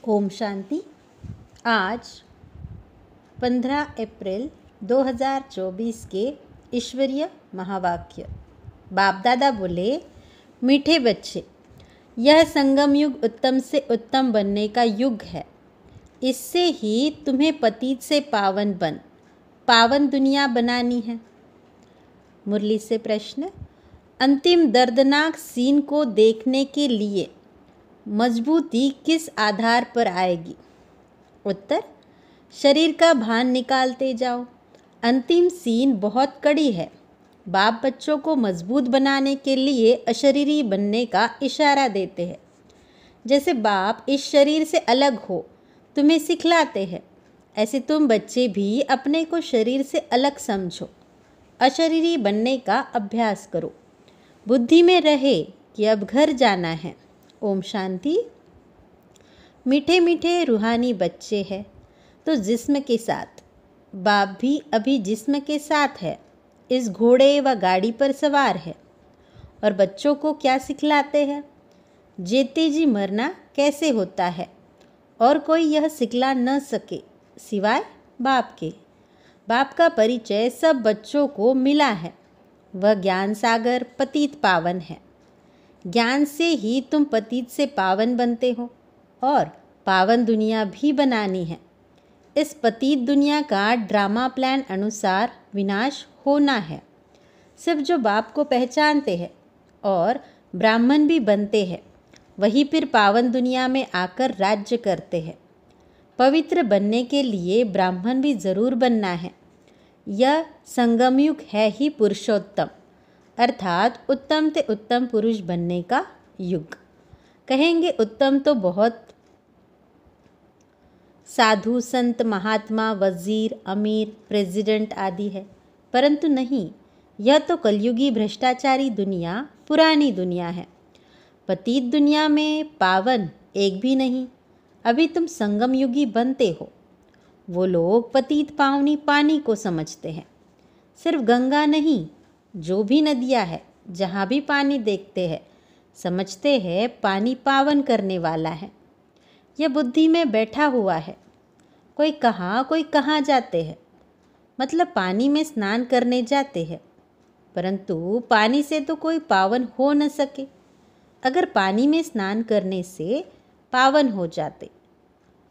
ओम शांति। आज 15 अप्रैल 2024 के ईश्वरीय महावाक्य। बाप दादा बोले, मीठे बच्चे, यह संगम युग उत्तम से उत्तम बनने का युग है। इससे ही तुम्हें पतित से पावन दुनिया बनानी है। मुरली से प्रश्न, अंतिम दर्दनाक सीन को देखने के लिए मजबूती किस आधार पर आएगी? उत्तर, शरीर का भान निकालते जाओ। अंतिम सीन बहुत कड़ी है। बाप बच्चों को मजबूत बनाने के लिए अशरीरी बनने का इशारा देते हैं। जैसे बाप इस शरीर से अलग हो तुम्हें सिखलाते हैं, ऐसे तुम बच्चे भी अपने को शरीर से अलग समझो। अशरीरी बनने का अभ्यास करो। बुद्धि में रहे कि अब घर जाना है। ओम शांति। मीठे मीठे रूहानी बच्चे हैं तो जिस्म के साथ, बाप भी अभी जिस्म के साथ है, इस घोड़े व गाड़ी पर सवार है। और बच्चों को क्या सिखलाते हैं? जीते जी मरना कैसे होता है और कोई यह सिखला न सके सिवाय बाप के। बाप का परिचय सब बच्चों को मिला है। वह ज्ञान सागर पतित पावन है। ज्ञान से ही तुम पतित से पावन बनते हो और पावन दुनिया भी बनानी है। इस पतित दुनिया का ड्रामा प्लान अनुसार विनाश होना है। सिर्फ जो बाप को पहचानते हैं और ब्राह्मण भी बनते हैं, वही फिर पावन दुनिया में आकर राज्य करते हैं। पवित्र बनने के लिए ब्राह्मण भी जरूर बनना है। यह संगम युग है ही पुरुषोत्तम, अर्थात उत्तम से उत्तम पुरुष बनने का युग। कहेंगे उत्तम तो बहुत साधु संत महात्मा वजीर अमीर प्रेसिडेंट आदि है, परंतु नहीं, यह तो कलयुगी भ्रष्टाचारी दुनिया पुरानी दुनिया है। पतित दुनिया में पावन एक भी नहीं। अभी तुम संगम युगी बनते हो। वो लोग पतित पावनी पानी को समझते हैं। सिर्फ गंगा नहीं, जो भी नदियाँ है, जहाँ भी पानी देखते हैं, समझते हैं पानी पावन करने वाला है। यह बुद्धि में बैठा हुआ है। कोई कहाँ जाते हैं, मतलब पानी में स्नान करने जाते हैं, परंतु पानी से तो कोई पावन हो न सके। अगर पानी में स्नान करने से पावन हो जाते,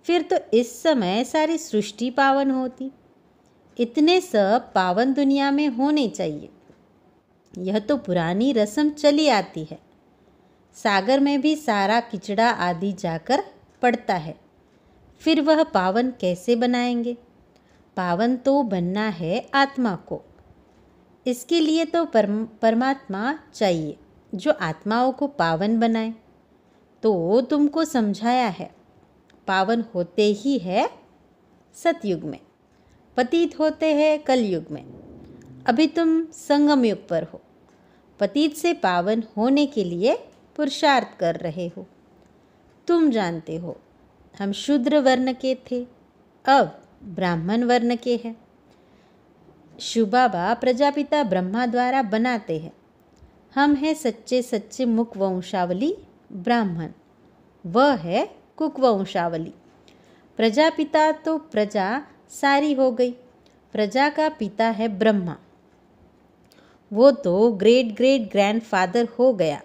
फिर तो इस समय सारी सृष्टि पावन होती। इतने सब पावन दुनिया में होने चाहिए। यह तो पुरानी रस्म चली आती है। सागर में भी सारा किचड़ा आदि जाकर पड़ता है। फिर वह पावन कैसे बनाएंगे? पावन तो बनना है आत्मा को। इसके लिए तो परमात्मा चाहिए जो आत्माओं को पावन बनाए। तो तुमको समझाया है, पावन होते ही है सतयुग में, पतित होते हैं कलयुग में। अभी तुम संगम युग पर हो। पतित से पावन होने के लिए पुरुषार्थ कर रहे हो। तुम जानते हो हम शूद्र वर्ण के थे, अब ब्राह्मण वर्ण के हैं। शिव बाबा प्रजापिता ब्रह्मा द्वारा बनाते हैं। हम हैं सच्चे सच्चे मुख वंशावली ब्राह्मण, वह है कुक वंशावली। प्रजापिता तो प्रजा सारी हो गई। प्रजा का पिता है ब्रह्मा, वो तो ग्रेट ग्रेट ग्रैंडफादर हो गया।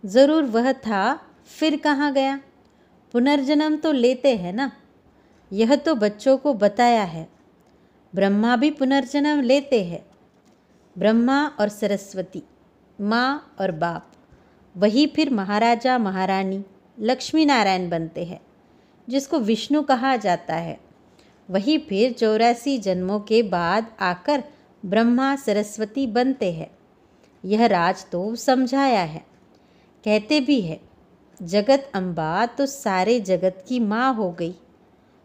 ज़रूर वह था, फिर कहाँ गया? पुनर्जन्म तो लेते हैं ना। यह तो बच्चों को बताया है। ब्रह्मा भी पुनर्जन्म लेते हैं। ब्रह्मा और सरस्वती, माँ और बाप, वही फिर महाराजा महारानी लक्ष्मी नारायण बनते हैं, जिसको विष्णु कहा जाता है। वही फिर 84 जन्मों के बाद आकर ब्रह्मा सरस्वती बनते हैं। यह राज तो समझाया है। कहते भी है, जगत अम्बा तो सारे जगत की माँ हो गई।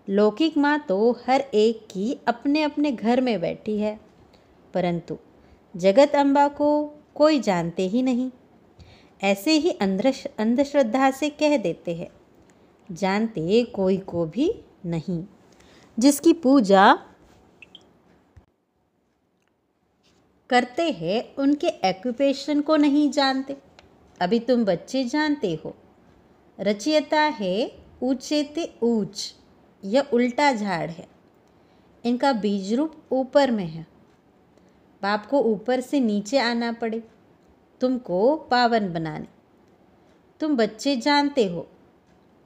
लौकिक माँ तो हर एक की अपने अपने घर में बैठी है, परंतु जगत अम्बा को कोई जानते ही नहीं। ऐसे ही अंधश्रद्धा से कह देते हैं, जानते कोई को भी नहीं। जिसकी पूजा करते हैं उनके ऑक्यूपेशन को नहीं जानते। अभी तुम बच्चे जानते हो। रचयिता है ऊंचे ते ऊंच, यह उल्टा झाड़ है। इनका बीज रूप ऊपर में है। बाप को ऊपर से नीचे आना पड़े तुमको पावन बनाने। तुम बच्चे जानते हो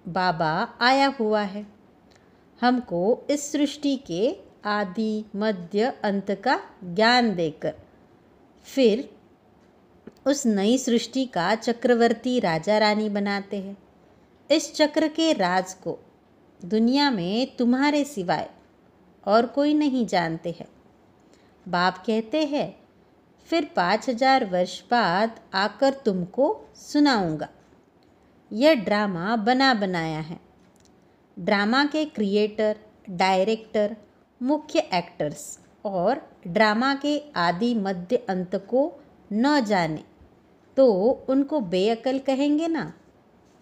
बाबा आया हुआ है हमको इस सृष्टि के आदि मध्य अंत का ज्ञान देकर फिर उस नई सृष्टि का चक्रवर्ती राजा रानी बनाते हैं। इस चक्र के राज को दुनिया में तुम्हारे सिवाय और कोई नहीं जानते हैं। बाप कहते हैं फिर 5000 वर्ष बाद आकर तुमको सुनाऊंगा। यह ड्रामा बना बनाया है। ड्रामा के क्रिएटर, डायरेक्टर, मुख्य एक्टर्स और ड्रामा के आदि मध्य अंत को न जाने तो उनको बेअकल कहेंगे ना।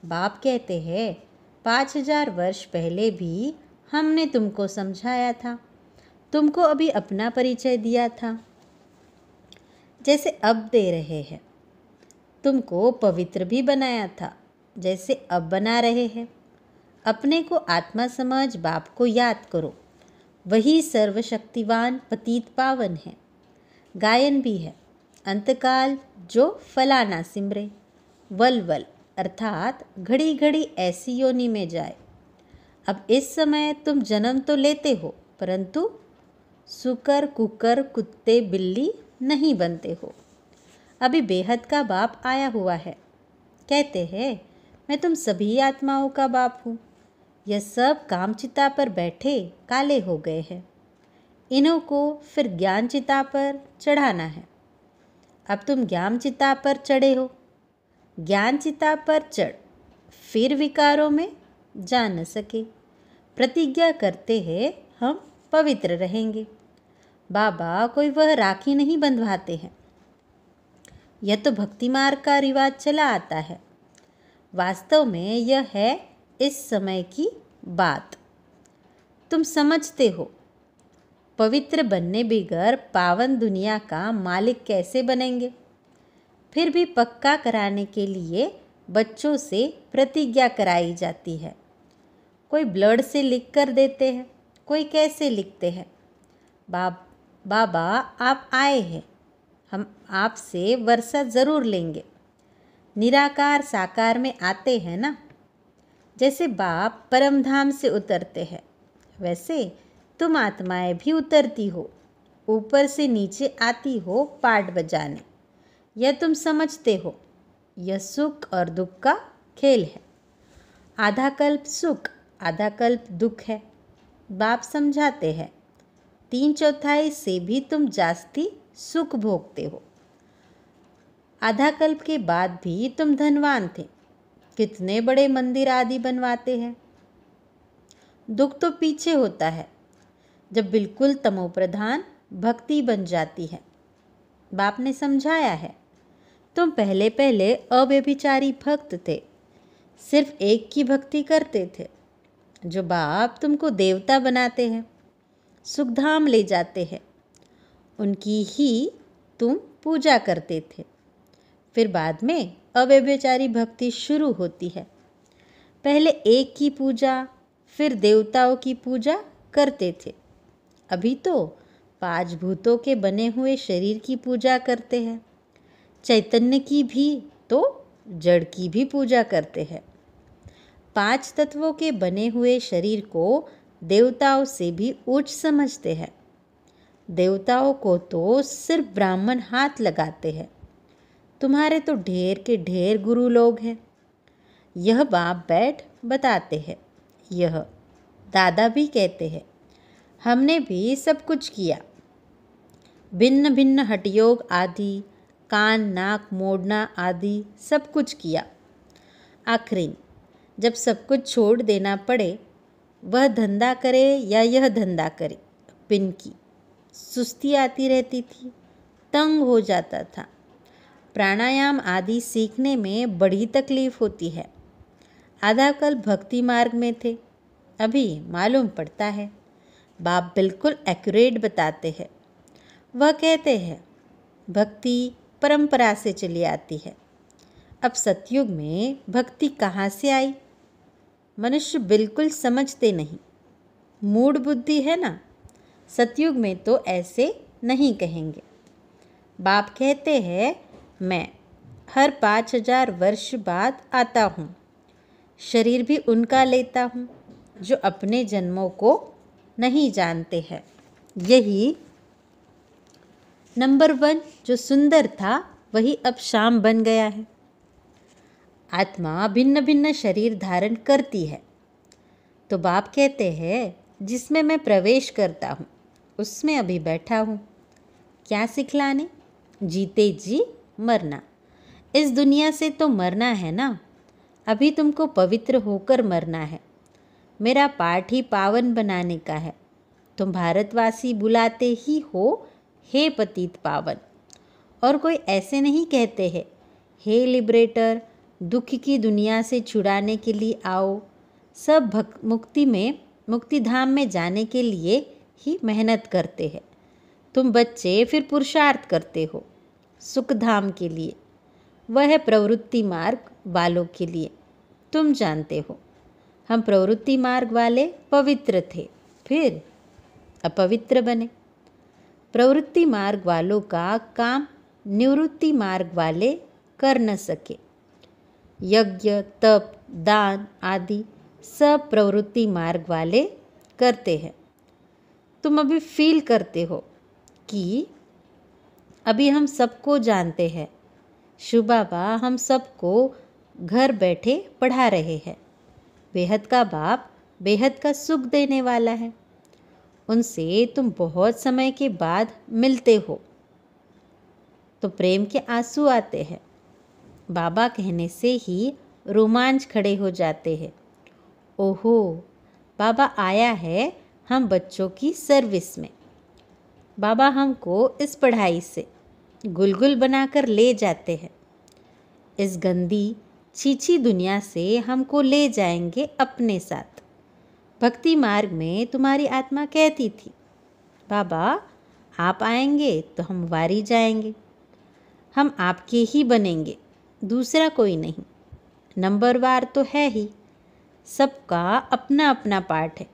बाप कहते हैं 5000 वर्ष पहले भी हमने तुमको समझाया था, तुमको अभी अपना परिचय दिया था जैसे अब दे रहे हैं। तुमको पवित्र भी बनाया था जैसे अब बना रहे हैं। अपने को आत्मा समझ बाप को याद करो, वही सर्वशक्तिवान पतित पावन है। गायन भी है, अंतकाल जो फलाना सिमरे, वल वल अर्थात घड़ी घड़ी ऐसी योनि में जाए। अब इस समय तुम जन्म तो लेते हो परंतु सुकर कुकर कुत्ते बिल्ली नहीं बनते हो। अभी बेहद का बाप आया हुआ है। कहते हैं मैं तुम सभी आत्माओं का बाप हूँ। यह सब कामचिता पर बैठे काले हो गए हैं। इन्हों को फिर ज्ञान चिता पर चढ़ाना है। अब तुम ज्ञान चिता पर चढ़े हो। ज्ञान चिता पर चढ़ फिर विकारों में जा न सके। प्रतिज्ञा करते हैं हम पवित्र रहेंगे। बाबा कोई वह राखी नहीं बंधवाते हैं। यह तो भक्ति मार्ग का रिवाज चला आता है। वास्तव में यह है इस समय की बात। तुम समझते हो पवित्र बनने बगैर पावन दुनिया का मालिक कैसे बनेंगे। फिर भी पक्का कराने के लिए बच्चों से प्रतिज्ञा कराई जाती है। कोई ब्लड से लिख कर देते हैं, कोई कैसे लिखते हैं। बाबा आप आए हैं, हम आपसे वर्षा ज़रूर लेंगे। निराकार साकार में आते हैं ना। जैसे बाप परमधाम से उतरते हैं वैसे तुम आत्माएं भी उतरती हो, ऊपर से नीचे आती हो पाठ बजाने। यह तुम समझते हो। यह सुख और दुख का खेल है। आधा कल्प सुख, आधा कल्प दुख है। बाप समझाते हैं 3/4 से भी तुम जास्ती सुख भोगते हो। आधा कल्प के बाद भी तुम धनवान थे। कितने बड़े मंदिर आदि बनवाते हैं। दुख तो पीछे होता है जब बिल्कुल तमोप्रधान भक्ति बन जाती है। बाप ने समझाया है तुम पहले पहले अव्यभिचारी भक्त थे, सिर्फ एक की भक्ति करते थे। जो बाप तुमको देवता बनाते हैं, सुखधाम ले जाते हैं, उनकी ही तुम पूजा करते थे। फिर बाद में अव्यभिचारी भक्ति शुरू होती है। पहले एक की पूजा फिर देवताओं की पूजा करते थे। अभी तो 5 भूतों के बने हुए शरीर की पूजा करते हैं। चैतन्य की भी तो जड़ की भी पूजा करते हैं। 5 तत्वों के बने हुए शरीर को देवताओं से भी उच्च समझते हैं। देवताओं को तो सिर्फ ब्राह्मण हाथ लगाते हैं। तुम्हारे तो ढेर के ढेर गुरु लोग हैं। यह बाप बैठ बताते हैं। यह दादा भी कहते हैं हमने भी सब कुछ किया। भिन्न भिन्न हठयोग आदि, कान नाक मोड़ना आदि सब कुछ किया। आखिर जब सब कुछ छोड़ देना पड़े, वह धंधा करे या यह धंधा करे, पिन की सुस्ती आती रहती थी, तंग हो जाता था। प्राणायाम आदि सीखने में बड़ी तकलीफ होती है। आधा कल भक्ति मार्ग में थे, अभी मालूम पड़ता है। बाप बिल्कुल एक्यूरेट बताते हैं। वह कहते हैं भक्ति परंपरा से चली आती है। अब सतयुग में भक्ति कहाँ से आई? मनुष्य बिल्कुल समझते नहीं। मूढ़ बुद्धि है ना। सतयुग में तो ऐसे नहीं कहेंगे। बाप कहते हैं मैं हर 5000 वर्ष बाद आता हूँ। शरीर भी उनका लेता हूँ जो अपने जन्मों को नहीं जानते हैं। यही नंबर 1 जो सुंदर था वही अब शाम बन गया है। आत्मा भिन्न भिन्न शरीर धारण करती है। तो बाप कहते हैं जिसमें मैं प्रवेश करता हूँ उसमें अभी बैठा हूँ। क्या सिखलाने? जीते जी मरना। इस दुनिया से तो मरना है ना। अभी तुमको पवित्र होकर मरना है। मेरा पाठ ही पावन बनाने का है। तुम भारतवासी बुलाते ही हो हे पतित पावन, और कोई ऐसे नहीं कहते हैं हे लिबरेटर, दुख की दुनिया से छुड़ाने के लिए आओ। सब मुक्ति धाम में जाने के लिए ही मेहनत करते हैं। तुम बच्चे फिर पुरुषार्थ करते हो सुख धाम के लिए। वह है प्रवृत्ति मार्ग वालों के लिए। तुम जानते हो हम प्रवृत्ति मार्ग वाले पवित्र थे, फिर अपवित्र बने। प्रवृत्ति मार्ग वालों का काम निवृत्ति मार्ग वाले कर न सके। यज्ञ, तप, दान आदि सब प्रवृत्ति मार्ग वाले करते हैं। तुम अभी फील करते हो कि अभी हम सबको जानते हैं। शिव बाबा हम सबको घर बैठे पढ़ा रहे हैं। बेहद का बाप बेहद का सुख देने वाला है। उनसे तुम बहुत समय के बाद मिलते हो तो प्रेम के आंसू आते हैं। बाबा कहने से ही रोमांच खड़े हो जाते हैं। ओहो, बाबा आया है हम बच्चों की सर्विस में। बाबा हमको इस पढ़ाई से गुलगुल बनाकर ले जाते हैं। इस गंदी छीछी दुनिया से हमको ले जाएंगे अपने साथ। भक्ति मार्ग में तुम्हारी आत्मा कहती थी बाबा आप आएंगे तो हम वारी जाएंगे। हम आपके ही बनेंगे, दूसरा कोई नहीं। नंबरवार तो है ही, सबका अपना अपना पाठ है।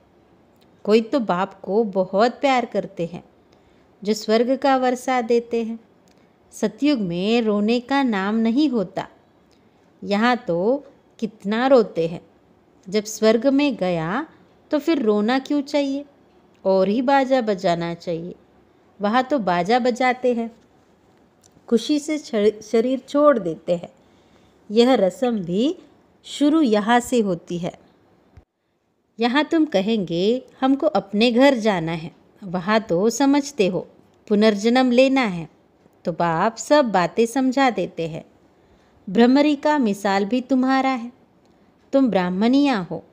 कोई तो बाप को बहुत प्यार करते हैं जो स्वर्ग का वर्षा देते हैं। सतयुग में रोने का नाम नहीं होता। यहाँ तो कितना रोते हैं। जब स्वर्ग में गया तो फिर रोना क्यों चाहिए? और ही बाजा बजाना चाहिए। वहाँ तो बाजा बजाते हैं, खुशी से शरीर छोड़ देते हैं। यह रस्म भी शुरू यहाँ से होती है। यहाँ तुम कहेंगे हमको अपने घर जाना है। वहाँ तो समझते हो पुनर्जन्म लेना है। तो बाप सब बातें समझा देते हैं। भ्रमरी का मिसाल भी तुम्हारा है। तुम ब्राह्मणिया हो।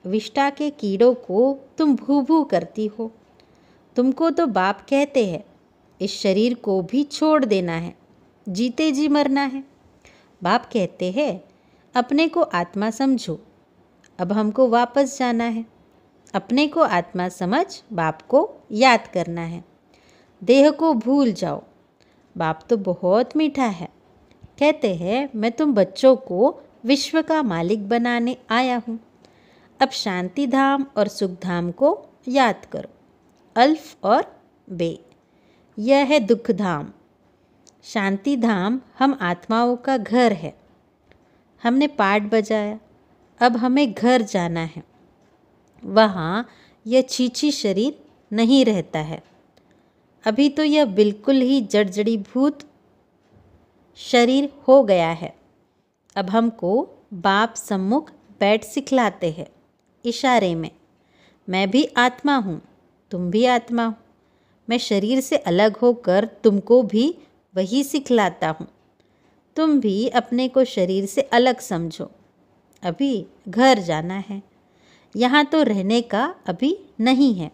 विष्टा के कीड़ों को तुम भू भू करती हो। तुमको तो बाप कहते हैं इस शरीर को भी छोड़ देना है, जीते जी मरना है। बाप कहते हैं अपने को आत्मा समझो। अब हमको वापस जाना है। अपने को आत्मा समझ बाप को याद करना है। देह को भूल जाओ। बाप तो बहुत मीठा है। कहते हैं मैं तुम बच्चों को विश्व का मालिक बनाने आया हूँ। अब शांति धाम और सुख धाम को याद करो। अल्फ और बे, यह है दुख धाम। शांति धाम हम आत्माओं का घर है। हमने पाठ बजाया, अब हमें घर जाना है। वहाँ यह छीछी शरीर नहीं रहता है। अभी तो यह बिल्कुल ही जड़जड़ी भूत शरीर हो गया है। अब हमको बाप सम्मुख बैठ सिखलाते हैं इशारे में। मैं भी आत्मा हूँ, तुम भी आत्मा हो। मैं शरीर से अलग होकर तुमको भी वही सिखलाता हूँ। तुम भी अपने को शरीर से अलग समझो। अभी घर जाना है। यहाँ तो रहने का अभी नहीं है,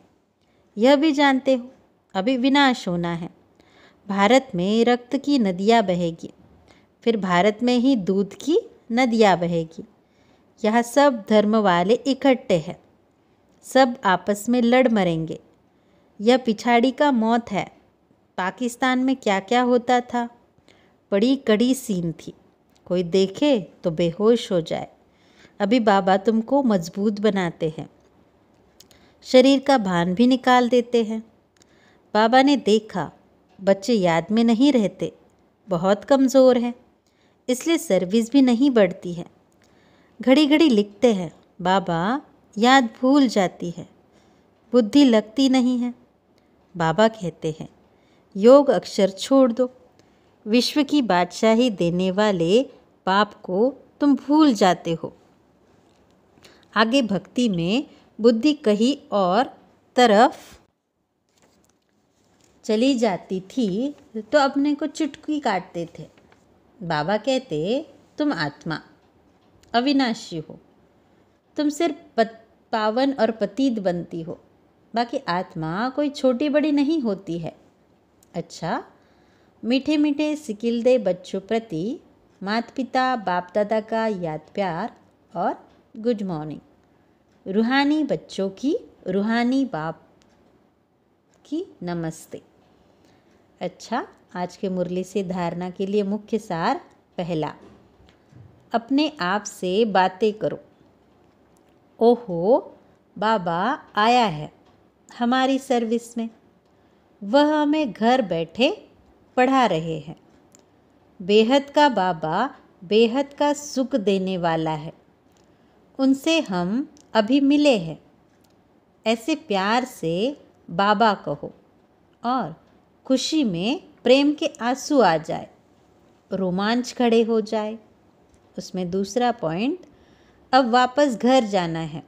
यह भी जानते हो। अभी विनाश होना है। भारत में रक्त की नदियाँ बहेगी, फिर भारत में ही दूध की नदियाँ बहेगी। यहाँ सब धर्म वाले इकट्ठे हैं। सब आपस में लड़ मरेंगे। यह पिछाड़ी का मौत है। पाकिस्तान में क्या क्या होता था, बड़ी कड़ी सीन थी। कोई देखे तो बेहोश हो जाए। अभी बाबा तुमको मजबूत बनाते हैं, शरीर का भान भी निकाल देते हैं। बाबा ने देखा बच्चे याद में नहीं रहते, बहुत कमज़ोर हैं, इसलिए सर्विस भी नहीं बढ़ती है। घड़ी घड़ी लिखते हैं, बाबा याद भूल जाती है, बुद्धि लगती नहीं है। बाबा कहते हैं योग अक्षर छोड़ दो, विश्व की बादशाही देने वाले बाप को तुम भूल जाते हो। आगे भक्ति में बुद्धि कहीं और तरफ चली जाती थी तो अपने को चुटकी काटते थे। बाबा कहते तुम आत्मा अविनाशी हो, तुम सिर्फ पावन और पतित बनती हो, बाकी आत्मा कोई छोटी बड़ी नहीं होती है। अच्छा, मीठे मीठे सिकिलदे बच्चों प्रति माता पिता बाप दादा का याद प्यार और गुड मॉर्निंग। रूहानी बच्चों की रूहानी बाप की नमस्ते। अच्छा, आज के मुरली से धारणा के लिए मुख्य सार। पहला, अपने आप से बातें करो। ओहो, बाबा आया है हमारी सर्विस में, वह हमें घर बैठे पढ़ा रहे हैं। बेहद का बाबा बेहद का सुख देने वाला है, उनसे हम अभी मिले हैं। ऐसे प्यार से बाबा कहो और खुशी में प्रेम के आंसू आ जाए, रोमांच खड़े हो जाए। उसमें दूसरा पॉइंट, अब वापस घर जाना है,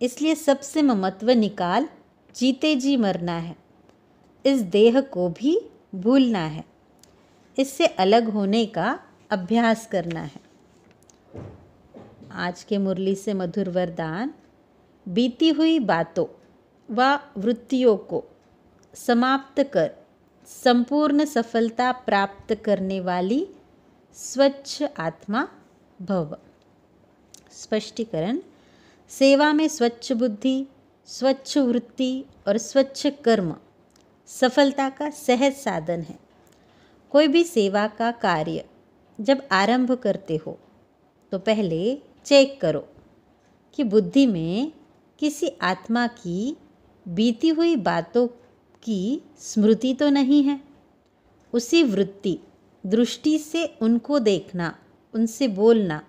इसलिए सबसे ममत्व निकाल जीते जी मरना है। इस देह को भी भूलना है, इससे अलग होने का अभ्यास करना है। आज के मुरली से मधुर वरदान, बीती हुई बातों व वृत्तियों को समाप्त कर संपूर्ण सफलता प्राप्त करने वाली स्वच्छ आत्मा भव। स्पष्टीकरण, सेवा में स्वच्छ बुद्धि, स्वच्छ वृत्ति और स्वच्छ कर्म सफलता का सहज साधन है। कोई भी सेवा का कार्य जब आरंभ करते हो तो पहले चेक करो कि बुद्धि में किसी आत्मा की बीती हुई बातों की स्मृति तो नहीं है। उसी वृत्ति दृष्टि से उनको देखना, उनसे बोलना,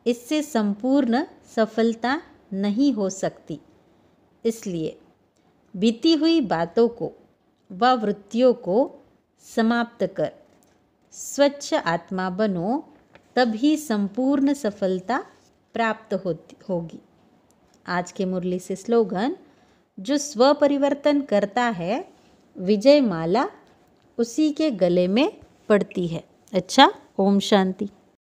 इससे संपूर्ण सफलता नहीं हो सकती। इसलिए बीती हुई बातों को व वृत्तियों को समाप्त कर स्वच्छ आत्मा बनो, तभी संपूर्ण सफलता प्राप्त होगी। आज के मुरली से स्लोगन, जो स्व परिवर्तन करता है विजय माला उसी के गले में पड़ती है। अच्छा, ओम शांति।